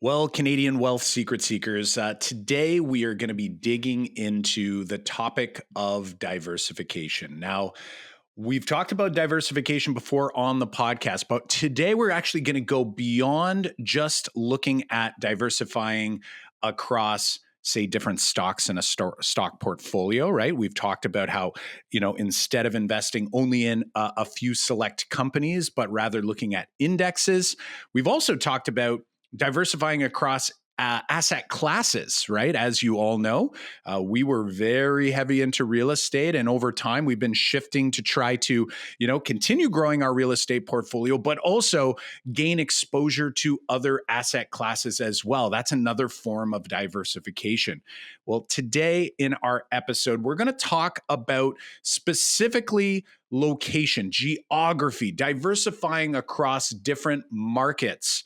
Well, Canadian wealth secret seekers, today we are going to be digging into the topic of diversification. Now, we've talked about diversification before on the podcast, but today we're actually going to go beyond just looking at diversifying across, say, different stocks in a stock portfolio, right? We've talked about how, instead of investing only in a few select companies, but rather looking at indexes. We've also talked about diversifying across asset classes, right? As you all know, we were very heavy into real estate, and over time, we've been shifting to try to, continue growing our real estate portfolio, but also gain exposure to other asset classes as well. That's another form of diversification. Well, today in our episode, we're going to talk about specifically location, geography, diversifying across different markets.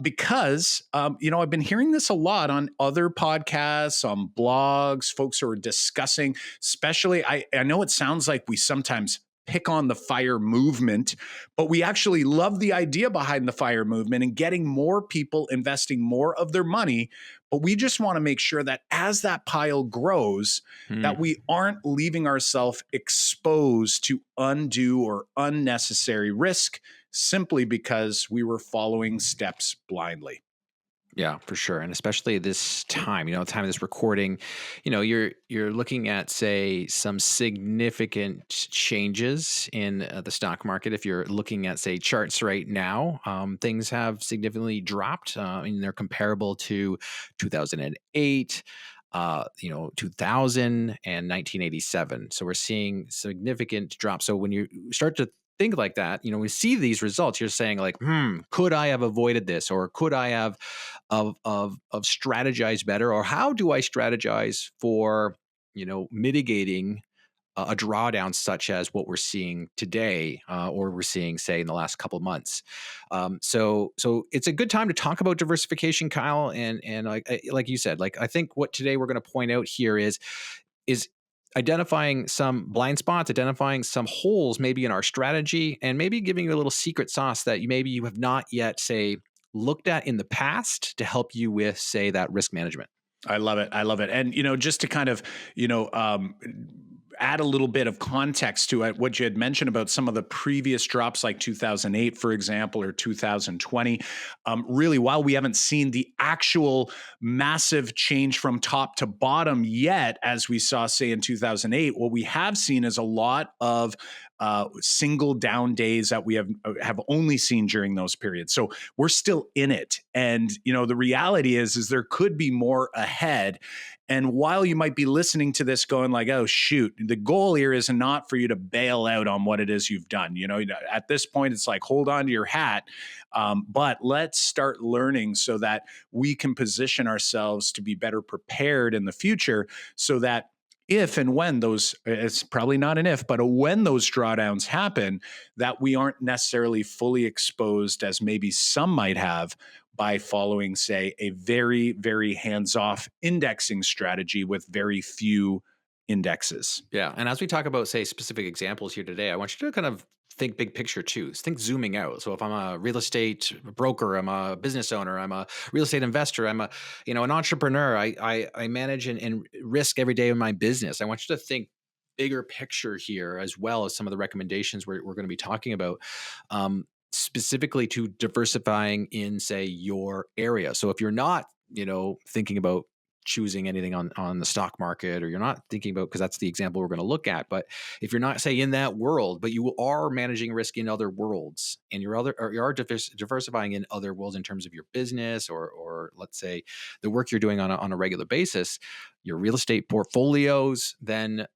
Because I've been hearing this a lot on other podcasts, on blogs, folks who are discussing, especially, I know it sounds like we sometimes pick on the FIRE movement, but we actually love the idea behind the FIRE movement and getting more people investing more of their money. But we just want to make sure that as that pile grows, that we aren't leaving ourselves exposed to undue or unnecessary risk simply because we were following steps blindly. Yeah, for sure. And especially this time, time of this recording, you're looking at, say, some significant changes in the stock market. If you're looking at, say, charts right now, things have significantly dropped. They're comparable to 2008. 2000 and 1987. So we're seeing significant drops. So when you start to think like that, we see these results, you're saying like, could I have avoided this? Or could I have of strategized better? Or how do I strategize for, mitigating a drawdown such as what we're seeing today, or we're seeing, say, in the last couple of months. So it's a good time to talk about diversification, Kyle. And like you said, I think what today we're going to point out here is identifying some blind spots, identifying some holes maybe in our strategy, and maybe giving you a little secret sauce that maybe you have not yet, say, looked at in the past to help you with, say, that risk management. I love it. I love it. And, just to kind of, add a little bit of context to it, what you had mentioned about some of the previous drops, like 2008, for example, or 2020, really, while we haven't seen the actual massive change from top to bottom yet, as we saw, say, in 2008, what we have seen is a lot of single down days that we have only seen during those periods. So we're still in it. And, the reality is there could be more ahead. And while you might be listening to this going like, oh, shoot, the goal here is not for you to bail out on what it is you've done. At this point, it's like, hold on to your hat. But let's start learning so that we can position ourselves to be better prepared in the future so that if and when those, it's probably not an if, but when those drawdowns happen, that we aren't necessarily fully exposed as maybe some might have by following, say, a very, very hands-off indexing strategy with very few indexes. Yeah. And as we talk about, say, specific examples here today, I want you to kind of think big picture too. Think zooming out. So if I'm a real estate broker, I'm a business owner, I'm a real estate investor, I'm an entrepreneur, I manage and risk every day in my business. I want you to think bigger picture here, as well as some of the recommendations we're going to be talking about. Specifically to diversifying in, say, your area. So if you're not, thinking about choosing anything on the stock market, or you're not thinking about, because that's the example we're going to look at, but if you're not, say, in that world, but you are managing risk in other worlds, and you are diversifying in other worlds in terms of your business, or let's say the work you're doing on a regular basis, your real estate portfolios, then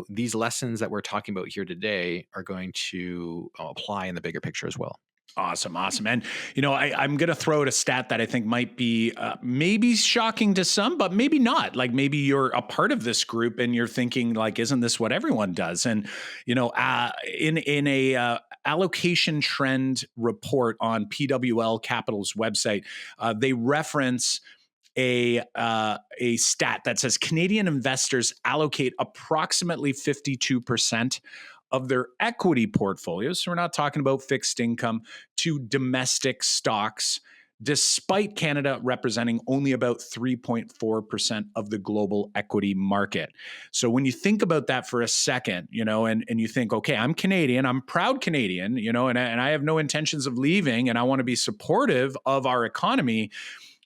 these lessons that we're talking about here today are going to apply in the bigger picture as well. Awesome. And, I'm going to throw out a stat that I think might be maybe shocking to some, but maybe not. Like maybe you're a part of this group and you're thinking like, isn't this what everyone does? And, in a allocation trend report on PWL Capital's website, they reference a stat that says Canadian investors allocate approximately 52% of their equity portfolios, so we're not talking about fixed income, to domestic stocks despite Canada representing only about 3.4% of the global equity market. So when you think about that for a second, and you think, okay, I'm Canadian, I'm proud Canadian, and I have no intentions of leaving, and I want to be supportive of our economy.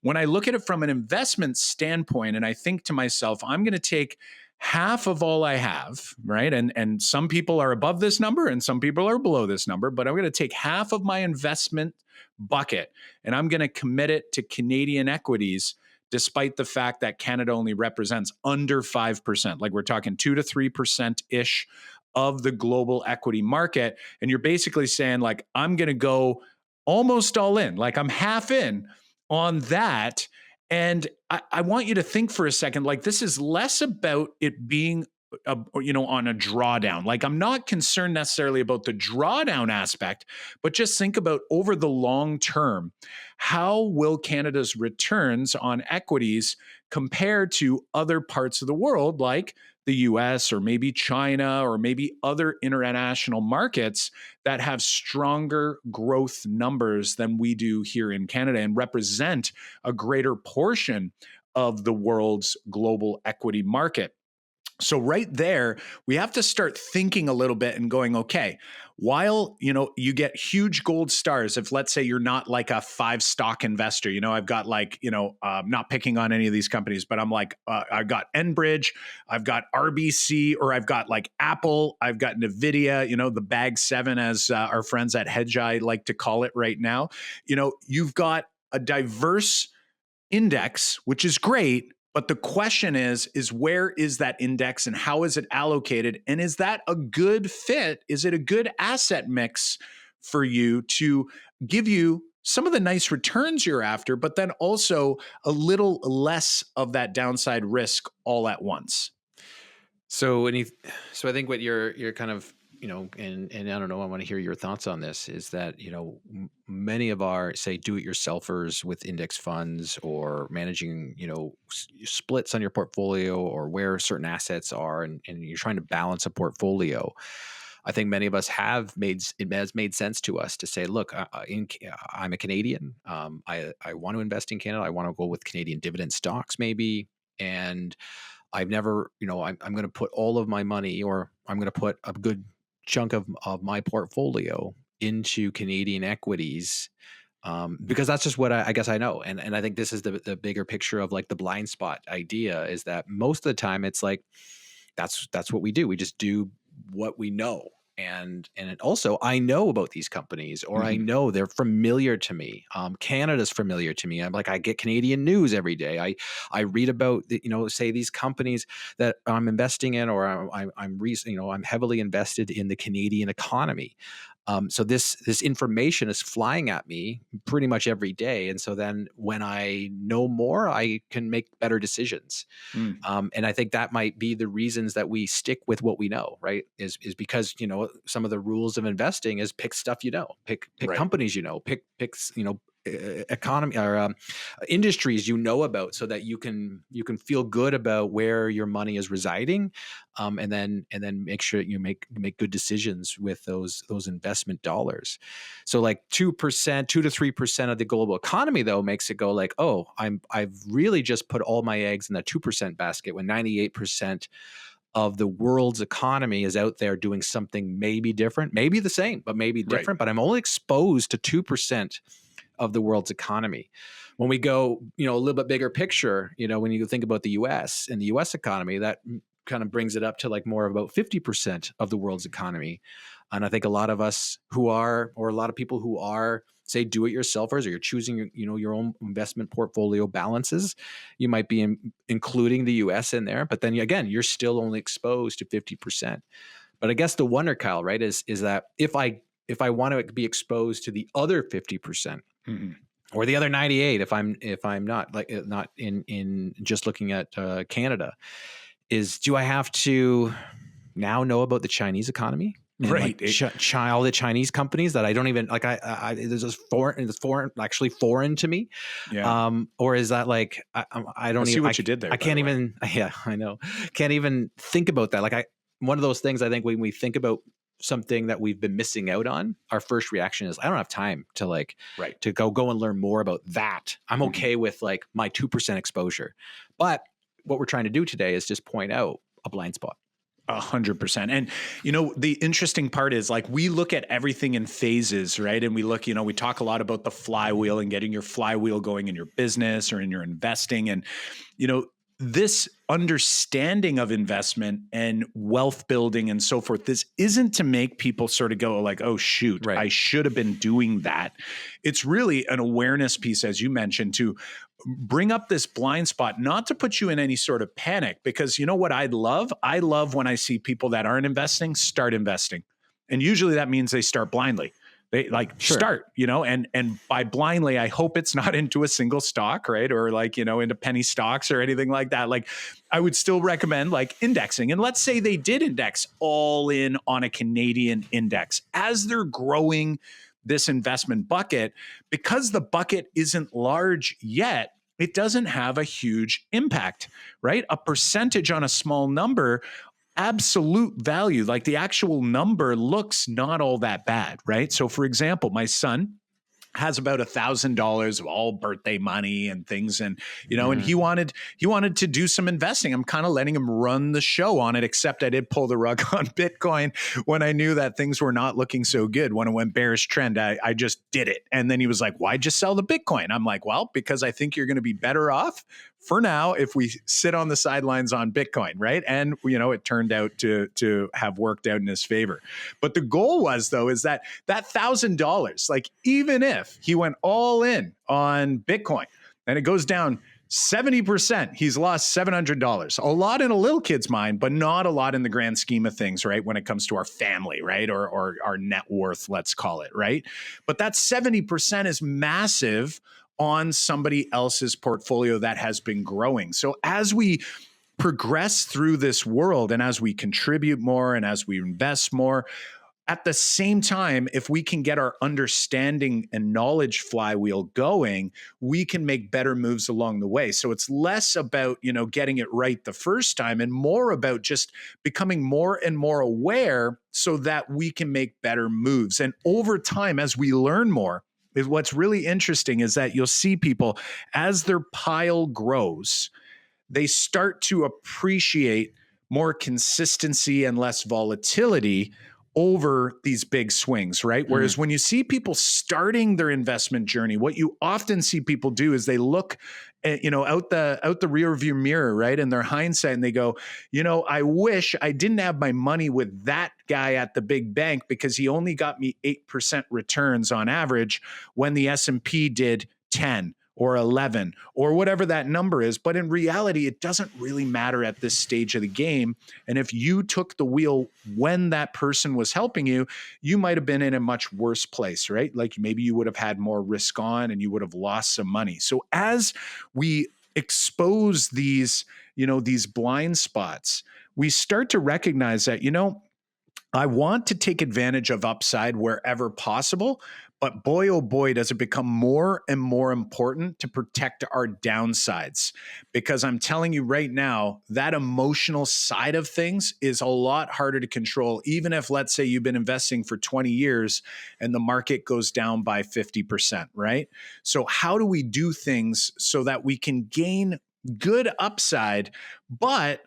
When I look at it from an investment standpoint, and I think to myself, I'm going to take half of all I have, right? And some people are above this number and some people are below this number, but I'm going to take half of my investment bucket and I'm going to commit it to Canadian equities, despite the fact that Canada only represents under 5%. Like we're talking 2 to 3% ish of the global equity market. And you're basically saying, like, I'm going to go almost all in, like I'm half in on that. And I want you to think for a second, like this is less about it being on a drawdown. Like I'm not concerned necessarily about the drawdown aspect, but just think about over the long term, how will Canada's returns on equities compare to other parts of the world, like the US or maybe China or maybe other international markets that have stronger growth numbers than we do here in Canada and represent a greater portion of the world's global equity market. So right there, we have to start thinking a little bit and going, okay, while, you get huge gold stars, if let's say you're not like a 5 stock investor, I've got like, not picking on any of these companies, but I'm like, I've got Enbridge, I've got RBC, or I've got like Apple, I've got NVIDIA, the bag 7, as our friends at Hedgeye like to call it right now. You've got a diverse index, which is great. But the question is where is that index and how is it allocated? And is that a good fit? Is it a good asset mix for you to give you some of the nice returns you're after, but then also a little less of that downside risk all at once? So I think what you're kind of, and I don't know, I want to hear your thoughts on this, is that, many of our, say, do-it-yourselfers with index funds or managing, splits on your portfolio or where certain assets are, and you're trying to balance a portfolio. I think many of us it has made sense to us to say, look, I'm a Canadian. I want to invest in Canada. I want to go with Canadian dividend stocks maybe. And I've never, I'm going to put all of my money, or I'm going to put a good chunk of my portfolio into Canadian equities, because that's just what I guess I know. And I think this is the bigger picture of like the blind spot idea, is that most of the time it's like, that's what we do. We just do what we know. And it also, I know about these companies, or I know they're familiar to me. Canada's familiar to me. I'm like, I get Canadian news every day. I read about, say these companies that I'm investing in, or I'm heavily invested in the Canadian economy. So this information is flying at me pretty much every day. And so then when I know more, I can make better decisions. And I think that might be the reasons that we stick with what we know, right? Is because, some of the rules of investing is pick stuff, pick Right. companies, pick economy or industries about, so that you can feel good about where your money is residing, and then make sure you make good decisions with those investment dollars. So like 2%, 2 to 3% of the global economy though makes it go like, oh, I've really just put all my eggs in that 2% basket, when 98% of the world's economy is out there doing something maybe different, maybe the same, but maybe different. Right. But I'm only exposed to 2% of the world's economy. When we go, a little bit bigger picture, when you think about the US and the US economy, that kind of brings it up to like more about 50% of the world's economy. And I think a lot of us or a lot of people who are, say, do-it-yourselfers, or you're choosing, your own investment portfolio balances, you might be including the US in there, but then again, you're still only exposed to 50%. But I guess the wonder, Kyle, right, is that if I want to be exposed to the other 50%, or the other 98, if I'm not in just looking at Canada, do I have to now know about the Chinese economy? And right. Like all the Chinese companies that I don't even like, there's this actually foreign to me. Yeah. Or is that like, I don't see what you did there. I can't even, yeah, I know. Can't even think about that. Like one of those things, I think when we think about something that we've been missing out on, our first reaction is, I don't have time to Right. to go and learn more about that. I'm Mhm. okay with like my 2% exposure. But what we're trying to do today is just point out a blind spot. 100%. And, the interesting part is like we look at everything in phases, right? And we look, we talk a lot about the flywheel and getting your flywheel going in your business or in your investing. And, you know, this understanding of investment and wealth building and so forth, this isn't to make people sort of go like, oh, shoot, Right. I should have been doing that. It's really an awareness piece, as you mentioned, to bring up this blind spot, not to put you in any sort of panic, because you know what I love? I love when I see people that aren't investing start investing. And usually that means they start blindly. They like Sure. start, and by blindly, I hope it's not into a single stock, right? Or like, into penny stocks or anything like that. Like I would still recommend like indexing. And let's say they did index all in on a Canadian index as they're growing this investment bucket, because the bucket isn't large yet, it doesn't have a huge impact, right? A percentage on a small number, absolute value, like the actual number looks not all that bad, right? So for example, my son has about $1,000 of all birthday money and things. And, and he wanted to do some investing. I'm kind of letting him run the show on it, except I did pull the rug on Bitcoin when I knew that things were not looking so good. When it went bearish trend, I just did it. And then he was like, why'd you sell the Bitcoin? I'm like, well, because I think you're going to be better off for now if we sit on the sidelines on Bitcoin, right? And, it turned out to have worked out in his favor. But the goal was, though, is that $1,000, like even if he went all in on Bitcoin and it goes down 70%, he's lost $700. A lot in a little kid's mind, but not a lot in the grand scheme of things, right? When it comes to our family, right? Or our net worth, let's call it, right? But that 70% is massive on somebody else's portfolio that has been growing. So as we progress through this world and as we contribute more and as we invest more, at the same time, if we can get our understanding and knowledge flywheel going, we can make better moves along the way. So it's less about, getting it right the first time and more about just becoming more and more aware so that we can make better moves. And over time, as we learn more, what's really interesting is that you'll see people, as their pile grows, they start to appreciate more consistency and less volatility over these big swings, right? Whereas when you see people starting their investment journey, what you often see people do is they look at, out the rear view mirror, right? In their hindsight, and they go, I wish I didn't have my money with that guy at the big bank because he only got me 8% returns on average when the S&P did 10 or 11 or whatever that number is. But in reality, it doesn't really matter at this stage of the game. And if you took the wheel when that person was helping you, you might have been in a much worse place, right? Like maybe you would have had more risk on and you would have lost some money. So as we expose these, these blind spots, we start to recognize that, I want to take advantage of upside wherever possible, but boy, oh boy, does it become more and more important to protect our downsides. Because I'm telling you right now, that emotional side of things is a lot harder to control, even if, let's say, you've been investing for 20 years and the market goes down by 50%, right? So how do we do things so that we can gain good upside, but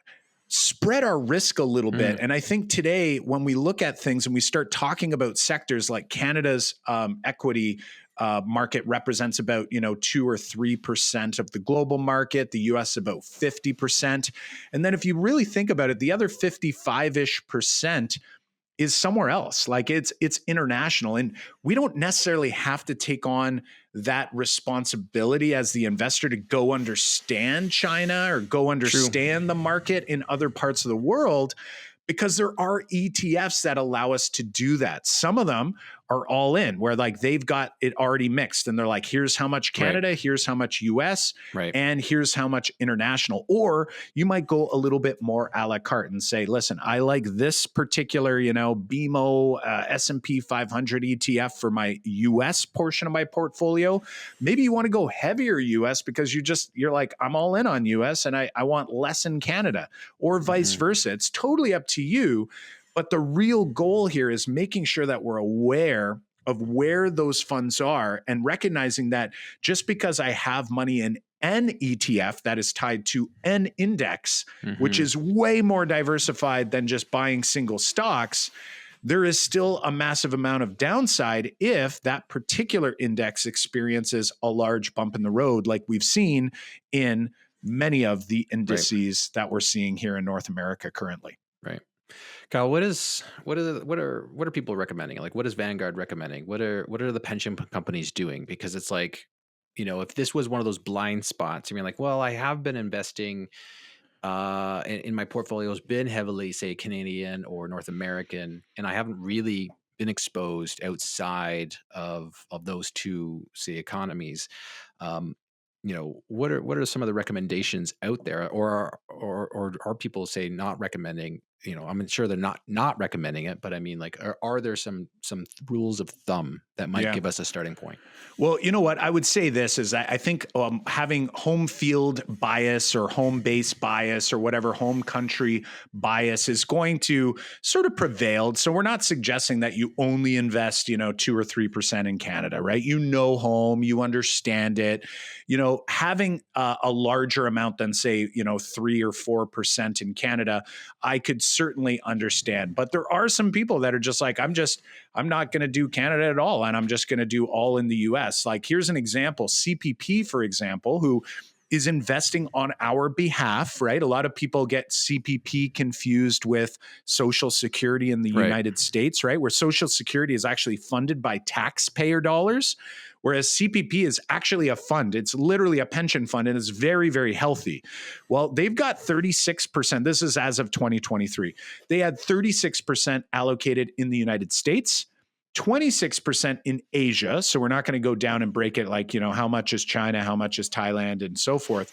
spread our risk a little bit? And I think today, when we look at things and we start talking about sectors like Canada's equity market represents about 2 or 3% of the global market, the US about 50%. And then if you really think about it, the other 55-ish% is somewhere else. Like it's international, and we don't necessarily have to take on that responsibility as the investor to go understand China or go understand the market in other parts of the world, because there are ETFs that allow us to do that. Some of them are all in, where like they've got it already mixed and they're like, here's how much Canada, here's how much US, and here's how much international. Or you might go a little bit more a la carte and say, listen, I like this particular, BMO S&P 500 ETF for my US portion of my portfolio. Maybe you want to go heavier US because you're like, I'm all in on US and I want less in Canada, or vice versa. It's totally up to you. But the real goal here is making sure that we're aware of where those funds are and recognizing that just because I have money in an ETF that is tied to an index, which is way more diversified than just buying single stocks, there is still a massive amount of downside if that particular index experiences a large bump in the road, like we've seen in many of the indices that we're seeing here in North America currently. Right. Kyle, what are people recommending? Like, what is Vanguard recommending? What are the pension companies doing? Because it's like, if this was one of those blind spots, I mean, like, well, I have been investing in my portfolio has been heavily, say, Canadian or North American, and I haven't really been exposed outside of those two, say, economies. Um, what are some of the recommendations out there, or are people, say, not recommending? I'm sure they're not recommending it, but I mean, like, are there some rules of thumb that might give us a starting point? Well, you know what? I would say this is I think having home field bias or home base bias or whatever home country bias is going to sort of prevail. So we're not suggesting that you only invest, 2 or 3% in Canada, right? Home, you understand it. Having a larger amount than say, 3 or 4% in Canada, I could certainly understand. But there are some people that are just like, I'm not going to do Canada at all, and I'm just going to do all in the US. Like, here's an example. CPP, for example, who is investing on our behalf, right? A lot of people get CPP confused with Social Security in the United States, right? Where Social Security is actually funded by taxpayer dollars, whereas CPP is actually a fund. It's literally a pension fund, and it's very, very healthy. Well, they've got 36%. This is as of 2023. They had 36% allocated in the United States, 26% in Asia. So we're not going to go down and break it like, how much is China, how much is Thailand, and so forth.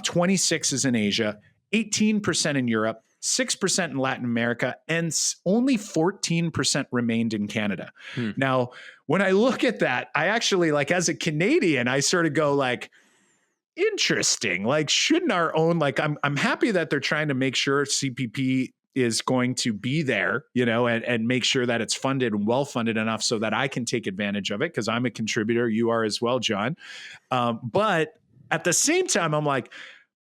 26 is in Asia, 18% in Europe, 6% in Latin America, and only 14% remained in Canada. Now, when I look at that, I actually, like, as a Canadian, I sort of go like, interesting. Like, shouldn't our own, like, I'm happy that they're trying to make sure CPP is going to be there, and make sure that it's funded and well-funded enough so that I can take advantage of it, because I'm a contributor. You are as well, John. But at the same time, I'm like,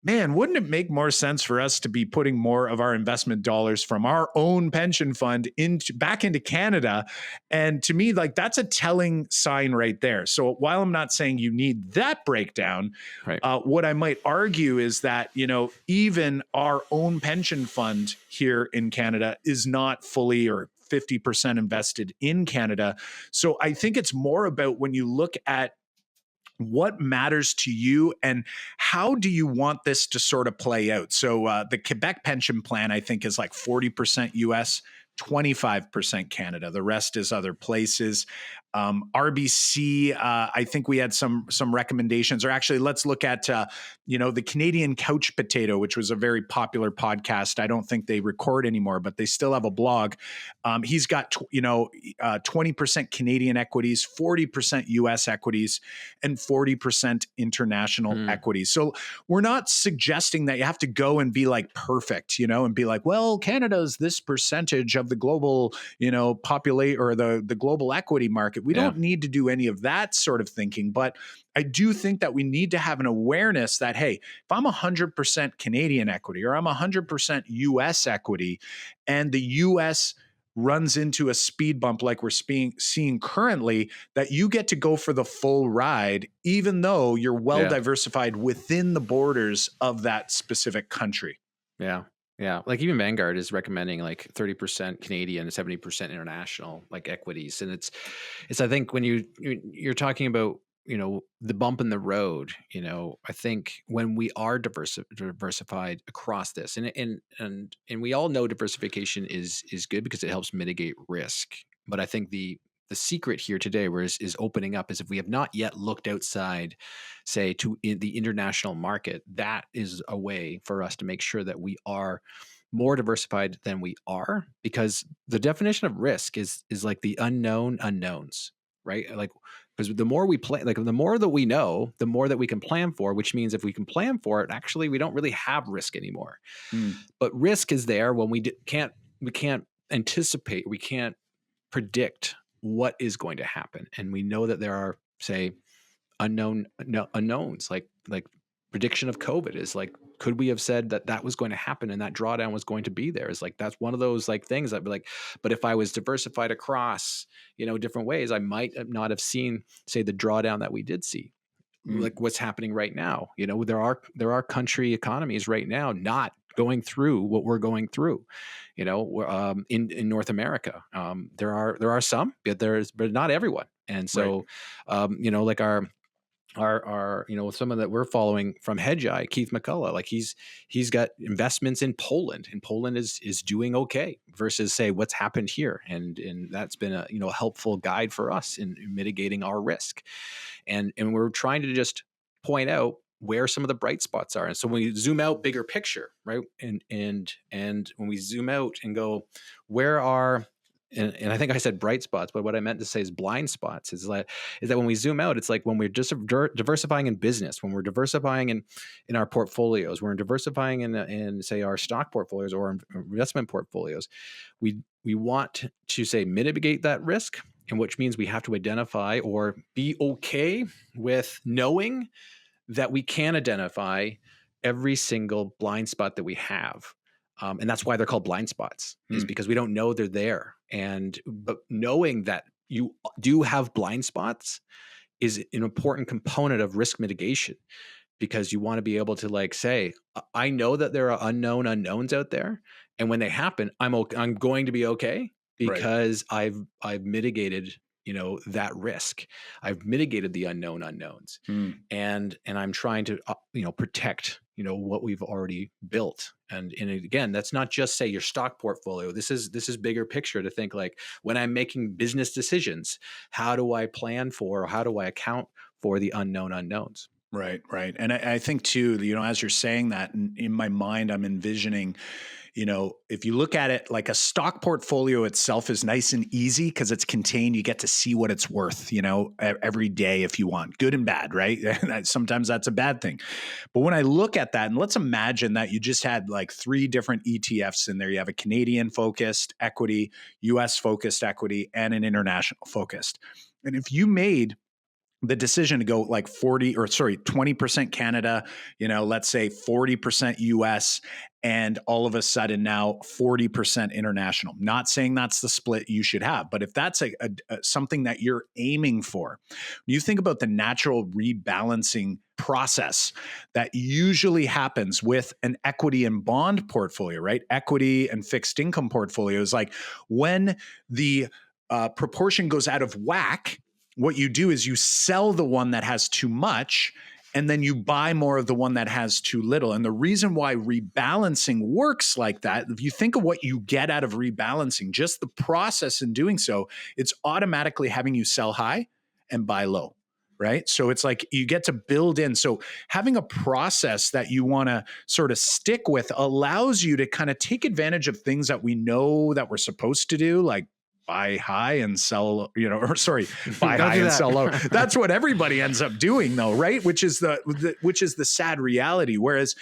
man, wouldn't it make more sense for us to be putting more of our investment dollars from our own pension fund back into Canada? And to me, like, that's a telling sign right there. So while I'm not saying you need that breakdown, what I might argue is that, even our own pension fund here in Canada is not fully or 50% invested in Canada. So I think it's more about when you look at what matters to you and how do you want this to sort of play out. So the Quebec pension plan, I think, is like 40% US, 25% Canada. The rest is other places. RBC, I think we had some recommendations, or actually, let's look at the Canadian Couch Potato, which was a very popular podcast. I don't think they record anymore, but they still have a blog. He's got 20% Canadian equities, 40% US equities, and 40% international equities. So we're not suggesting that you have to go and be like perfect, and be like, well, Canada's this percentage of the global, populate or the global equity market. We don't need to do any of that sort of thinking, but I do think that we need to have an awareness that, hey, if I'm 100% Canadian equity or I'm 100% US equity, and the US runs into a speed bump like we're seeing currently, that you get to go for the full ride, even though you're well diversified within the borders of that specific country. Yeah. Yeah. Like, even Vanguard is recommending like 30% Canadian, 70% international, like, equities. And it's, I think when you're talking about, the bump in the road, I think when we are diversified across this, and we all know diversification is good because it helps mitigate risk. But I think the secret here today, is opening up, is if we have not yet looked outside, say, to the international market, that is a way for us to make sure that we are more diversified than we are, because the definition of risk is like the unknown unknowns, right? Like, because the more we plan, like, the more that we know, the more that we can plan for, which means if we can plan for it, actually, we don't really have risk anymore. But risk is there when we can't anticipate, we can't predict what is going to happen. And we know that there are, say, unknowns, like prediction of COVID is like, could we have said that that was going to happen and that drawdown was going to be there? Is like, that's one of those like things I'd be like, but if I was diversified across, different ways, I might not have seen, say, the drawdown that we did see. Mm. Like what's happening right now. There are country economies right now not going through what we're going through. In North America, there are some, but not everyone. And so, like our some of that we're following from Hedgeye, Keith McCullough, like he's got investments in Poland, and Poland is doing okay versus, say, what's happened here, and that's been a helpful guide for us in mitigating our risk, and we're trying to just point out where some of the bright spots are. And so when we zoom out bigger picture, right, and when we zoom out and go, where are, and I think I said bright spots, but what I meant to say is blind spots, is that when we zoom out, it's like when we're just diversifying in business, when we're diversifying in our portfolios, we're diversifying in say our stock portfolios or investment portfolios, we want to, say, mitigate that risk, and which means we have to identify or be okay with knowing that we can identify every single blind spot that we have. And that's why they're called blind spots, is because we don't know they're there. But knowing that you do have blind spots is an important component of risk mitigation, because you want to be able to, like, say, I know that there are unknown unknowns out there, and when they happen, I'm going to be okay, because I've mitigated that risk. I've mitigated the unknown unknowns, and I'm trying to protect what we've already built. And again, that's not just, say, your stock portfolio. This is bigger picture, to think like, when I'm making business decisions, how do I plan for, or how do I account for the unknown unknowns? Right. And I think too, as you're saying that, in my mind, I'm envisioning, if you look at it like a stock portfolio itself is nice and easy because it's contained. You get to see what it's worth, every day if you want, good and bad, right? Sometimes that's a bad thing. But when I look at that, and let's imagine that you just had like 3 different ETFs in there. You have a Canadian focused equity, US focused equity, and an international focused. And if you made the decision to go like 20% Canada, let's say 40% US, and all of a sudden now 40% international. Not saying that's the split you should have, but if that's a something that you're aiming for, when you think about the natural rebalancing process that usually happens with an equity and bond portfolio, right? Equity and fixed income portfolios, like when the proportion goes out of whack, what you do is you sell the one that has too much, and then you buy more of the one that has too little. And the reason why rebalancing works like that, if you think of what you get out of rebalancing, just the process in doing so, it's automatically having you sell high and buy low, right? So it's like you get to build in. So having a process that you want to sort of stick with allows you to kind of take advantage of things that we know that we're supposed to do, like buy high and sell, buy high and sell low. That's what everybody ends up doing though, right? Which is the sad reality. Whereas,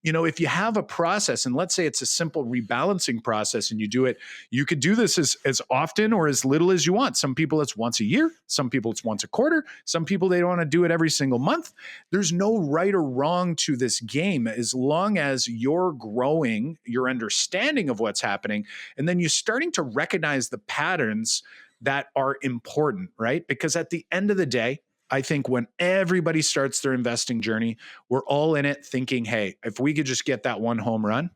if you have a process, and let's say it's a simple rebalancing process, and you do it, you could do this as often or as little as you want. Some people it's once a year. Some people it's once a quarter. Some people, they don't want to do it every single month. There's no right or wrong to this game, as long as you're growing your understanding of what's happening. And then you're starting to recognize the patterns that are important, right? Because at the end of the day, I think when everybody starts their investing journey, we're all in it thinking, hey, if we could just get that one home run,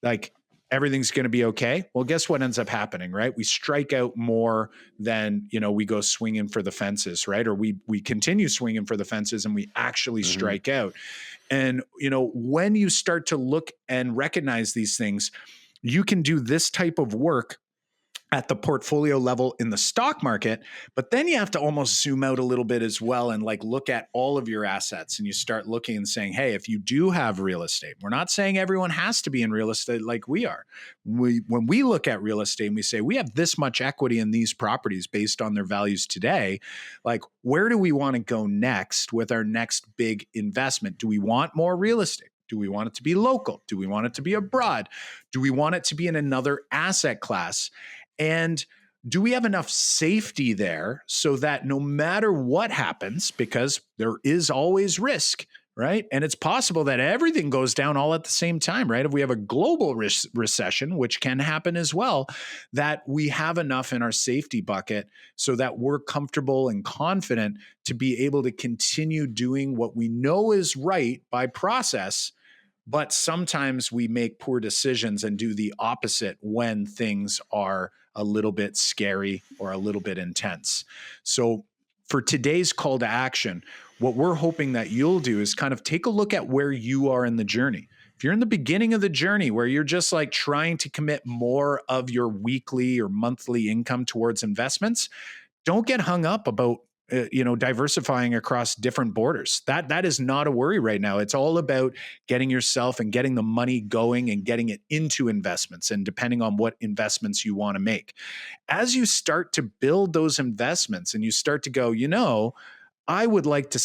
like everything's going to be okay. Well, guess what ends up happening, right? We strike out more than, we go swinging for the fences, right? Or we continue swinging for the fences and we actually strike out. And, when you start to look and recognize these things, you can do this type of work at the portfolio level in the stock market, but then you have to almost zoom out a little bit as well and like look at all of your assets, and you start looking and saying, hey, if you do have real estate, we're not saying everyone has to be in real estate like we are. When we look at real estate and we say we have this much equity in these properties based on their values today, like where do we want to go next with our next big investment? Do we want more real estate? Do we want it to be local? Do we want it to be abroad? Do we want it to be in another asset class? And do we have enough safety there so that no matter what happens, because there is always risk, right? And it's possible that everything goes down all at the same time, right? If we have a global recession, which can happen as well, that we have enough in our safety bucket so that we're comfortable and confident to be able to continue doing what we know is right by process. But sometimes we make poor decisions and do the opposite when things are a little bit scary or a little bit intense. So for today's call to action, what we're hoping that you'll do is kind of take a look at where you are in the journey. If you're in the beginning of the journey where you're just like trying to commit more of your weekly or monthly income towards investments, don't get hung up about diversifying across different borders. That is not a worry right now. It's all about getting yourself and getting the money going and getting it into investments, and depending on what investments you want to make. As you start to build those investments and you start to go, I would like to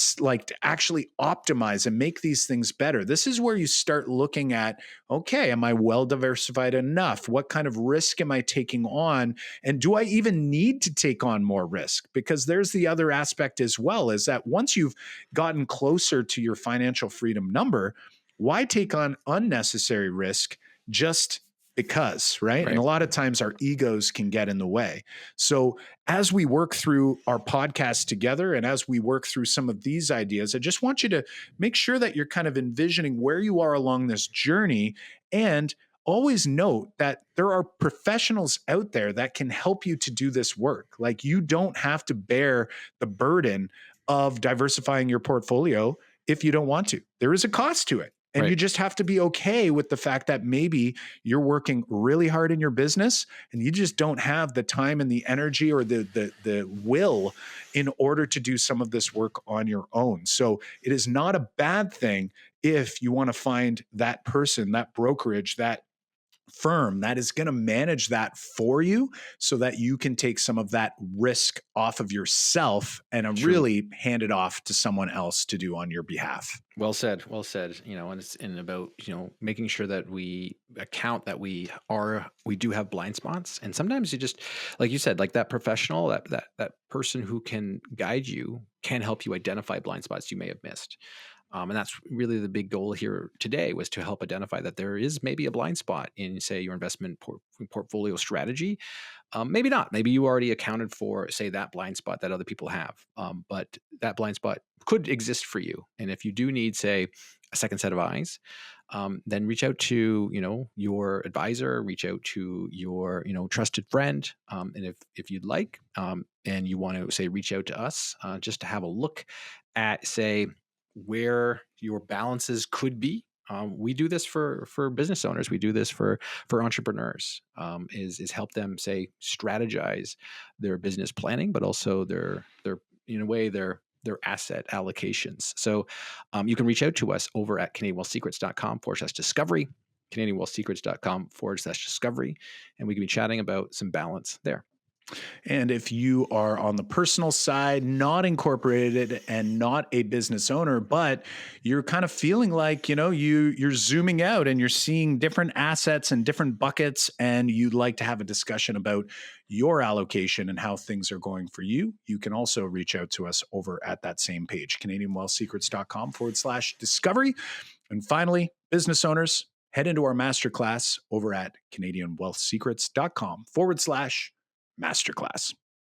actually optimize and make these things better. This is where you start looking at, okay, am I well diversified enough? What kind of risk am I taking on? And do I even need to take on more risk? Because there's the other aspect as well, is that once you've gotten closer to your financial freedom number, why take on unnecessary risk just because, right? And a lot of times our egos can get in the way. So as we work through our podcast together and as we work through some of these ideas, I just want you to make sure that you're kind of envisioning where you are along this journey, and always note that there are professionals out there that can help you to do this work. Like, you don't have to bear the burden of diversifying your portfolio if you don't want to. There is a cost to it. And you just have to be okay with the fact that maybe you're working really hard in your business and you just don't have the time and the energy or the will in order to do some of this work on your own. So it is not a bad thing if you want to find that person, that brokerage, that firm that is going to manage that for you so that you can take some of that risk off of yourself and really hand it off to someone else to do on your behalf. Well said. Well said. And it's about, making sure that we account that we do have blind spots. And sometimes you just, like you said, like that professional, that person who can guide you can help you identify blind spots you may have missed. And that's really the big goal here today, was to help identify that there is maybe a blind spot in, say, your investment portfolio strategy. Maybe not. Maybe you already accounted for, say, that blind spot that other people have. But that blind spot could exist for you. And if you do need, say, a second set of eyes, then reach out to, your advisor, reach out to your, trusted friend. And if you'd like, and you want to, say, reach out to us, just to have a look at, say, where your balances could be. We do this for business owners. We do this for entrepreneurs. Is help them, say, strategize their business planning, but also their in a way their asset allocations. So you can reach out to us over at CanadianWealthSecrets.com/discovery, CanadianWealthSecrets.com/discovery, and we can be chatting about some balance there. And if you are on the personal side, not incorporated and not a business owner, but you're kind of feeling like, you're zooming out and you're seeing different assets and different buckets, and you'd like to have a discussion about your allocation and how things are going for you, you can also reach out to us over at that same page, CanadianWealthSecrets.com/discovery. And finally, business owners, head into our masterclass over at CanadianWealthSecrets.com/masterclass.